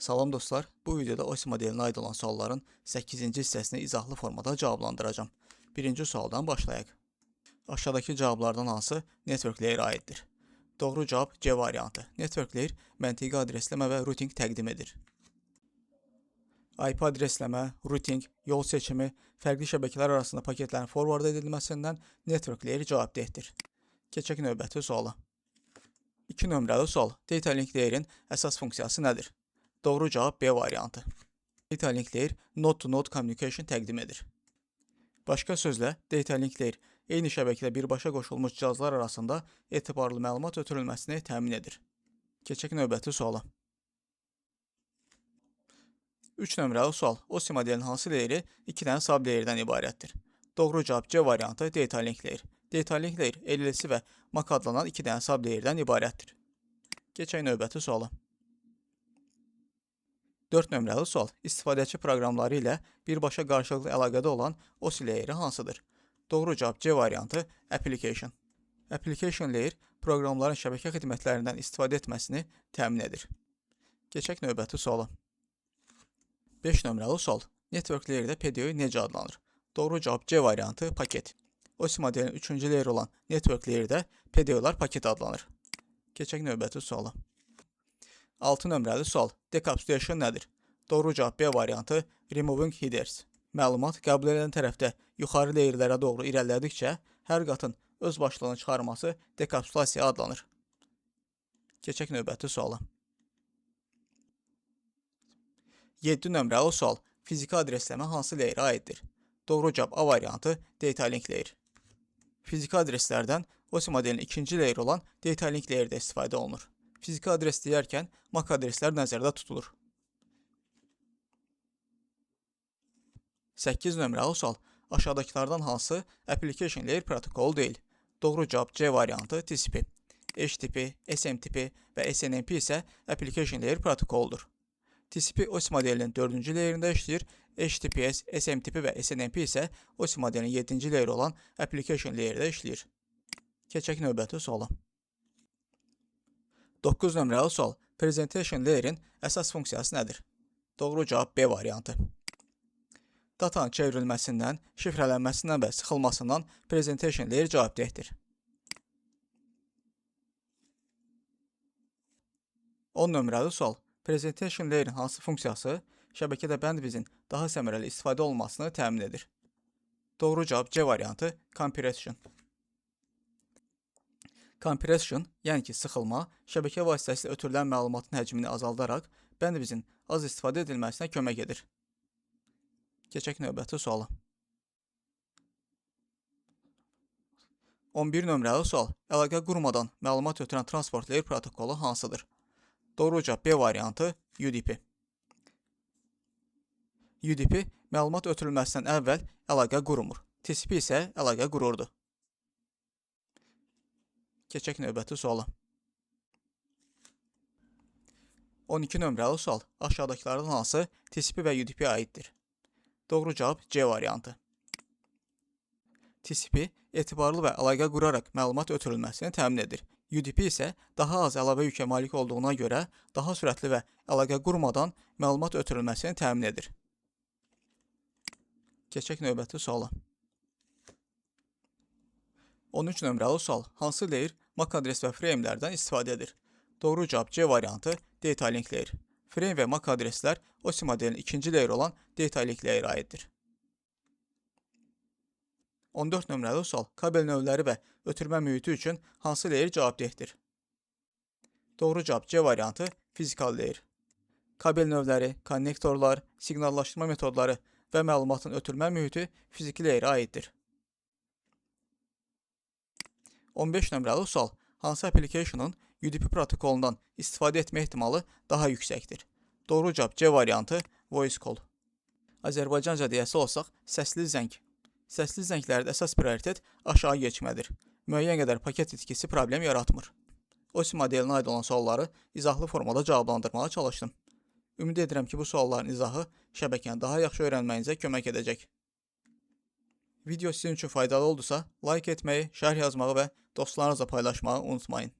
Salam dostlar, bu videoda OSI modelinə aid olan sualların 8-ci hissəsini izahlı formada cavablandıracağım. Birinci sualdan başlayaq. Aşağıdakı cavablardan hansı network layer aiddir? Doğru cavab C variantı. Network layer məntiqi adresləmə və routing təqdim edir. IP adresləmə, routing, yol seçimi, fərqli şəbəkələr arasında paketlərin forward edilməsindən network layer cavabdehdir. Keçək növbəti suala. 2 nömrəli sual. Data link layerin əsas funksiyası nədir? Doğru cavab B variantı. Data link layer node-to-node communication təqdim edir. Başqa sözlə, data link layer eyni şəbəkədə birbaşa qoşulmuş cihazlar arasında etibarlı məlumat ötürülməsini təmin edir. Keçək növbəti suala. 3 nömrəli sual. OSI modelinin hansı layeri 2 dənə sub-layerdən ibarətdir? Doğru cavab C variantı data link layer. Data link layer LLC və MAC adlanan 2 dənə sub-layerdən ibarətdir. Keçək növbəti suala. 4 nömrəli sual. İstifadəçi proqramları ilə birbaşa qarşılıqlı əlaqədə olan OSI layeri hansıdır? Doğru cavab C variantı application. Application layer proqramların şəbəkə xidmətlərindən istifadə etməsini təmin edir. Keçək növbəti suala. 5 nömrəli sual. Network layerdə PDO necə adlanır? Doğru cavab C variantı paket. OSI modelinin 3-cü layer olan network layerdə PDO'lar paket adlanır. Keçək növbəti suala. 6 nömrəli sual. Decapsulation nədir? Doğru cavab B variantı removing headers. Məlumat qəbul edən tərəfdə yuxarı layerlərə doğru irəlilədikcə hər qatın öz başlığını çıxarması dekapsulasiya adlanır. Keçək növbəti suala. 7 nömrəli sual. Fiziki adresləmə hansı layerə aiddir? Doğru cavab A variantı data link layer. Fiziki adreslərdən OSI modelinin 2-ci layer olan data link layerdə istifadə olunur. Fiziki adres deyərkən MAC adreslər nəzərdə tutulur. 8 nömrəli sual. Aşağıdakılardan hansı application layer protokolu deyil? Doğru cavab C variantı TCP. HTTP, SMTP və SNMP isə application layer protokoludur. TCP OSI modelinin 4-cü layerində işləyir. HTTPS, SMTP və SNMP isə OSI modelinin 7-ci layeri olan application layerdə işləyir. Keçək növbəti suala. 9 nömrəli sual. Presentation layerin əsas funksiyası nədir? Doğru cavab B variantı. Datanın çevrilməsindən, şifrələnməsindən və sıxılmasından presentation layer cavabdehdir. 10 nömrəli sual. Presentation layerin hansı funksiyası şəbəkədə bandwidth-in daha səmərəli istifadə olunmasını təmin edir? Doğru cavab C variantı compression. Compression, yəni ki sıxılma, şəbəkə vasitəsilə ötürülən məlumatın həcmini azaldaraq bandwidth-in az istifadə edilməsinə kömək edir. Keçək növbəti suala. 11 nömrəli sual. Əlaqə qurmadan məlumat ötürən transport layer protokolu hansıdır? Doğru cavab B variantı UDP. UDP məlumat ötürülməsindən əvvəl əlaqə qurmur. TCP isə əlaqə qururdu. Keçək növbəti suala. 12 nömrəli sual. Aşağıdakılardan hansı TCP və UDP aiddir? Doğru cavab C variantı. TCP etibarlı və əlaqə quraraq məlumat ötürülməsini təmin edir. UDP isə daha az əlavə yükę malik olduğuna görə daha sürətli və əlaqə qurmadan məlumat ötürülməsini təmin edir. Keçək növbəti suala. 13 nömrəli sual. Hansı layer MAC adres və framelərdən istifadə edir? Doğru cavab C variantı data link layer. Frame və MAC adreslər OSI modelinin 2-ci layer olan data link layer aiddir. 14 nömrəli sual. Kabel növləri və ötürmə mühiti üçün hansı layer cavabdehdir? Doğru cavab C variantı physical layer. Kabel növləri, konnektorlar, siqnallaşdırma metodları və məlumatın ötürmə mühiti fiziki layerə aiddir. 15 nömrəli sual. Hansı application'un UDP protokolundan istifadə etmə ehtimalı daha yüksəkdir? Doğru cavab C variantı voice call. Azərbaycanca deyəsi olsaq, səsli zəng. Səsli zənglərdə əsas prioritet aşağı keçmədir. Müəyyən qədər paket itkisi problem yaratmır. OSI modelinə aid olan sualları izahlı formada cavablandırmağa çalışdım. Ümid edirəm ki, bu sualların izahı şəbəkəni daha yaxşı öyrənməyinizə kömək edəcək. Video sizin üçün faydalı oldusa, like etməyi, şərh yazmağı və dostlarınızla paylaşmağı unutmayın.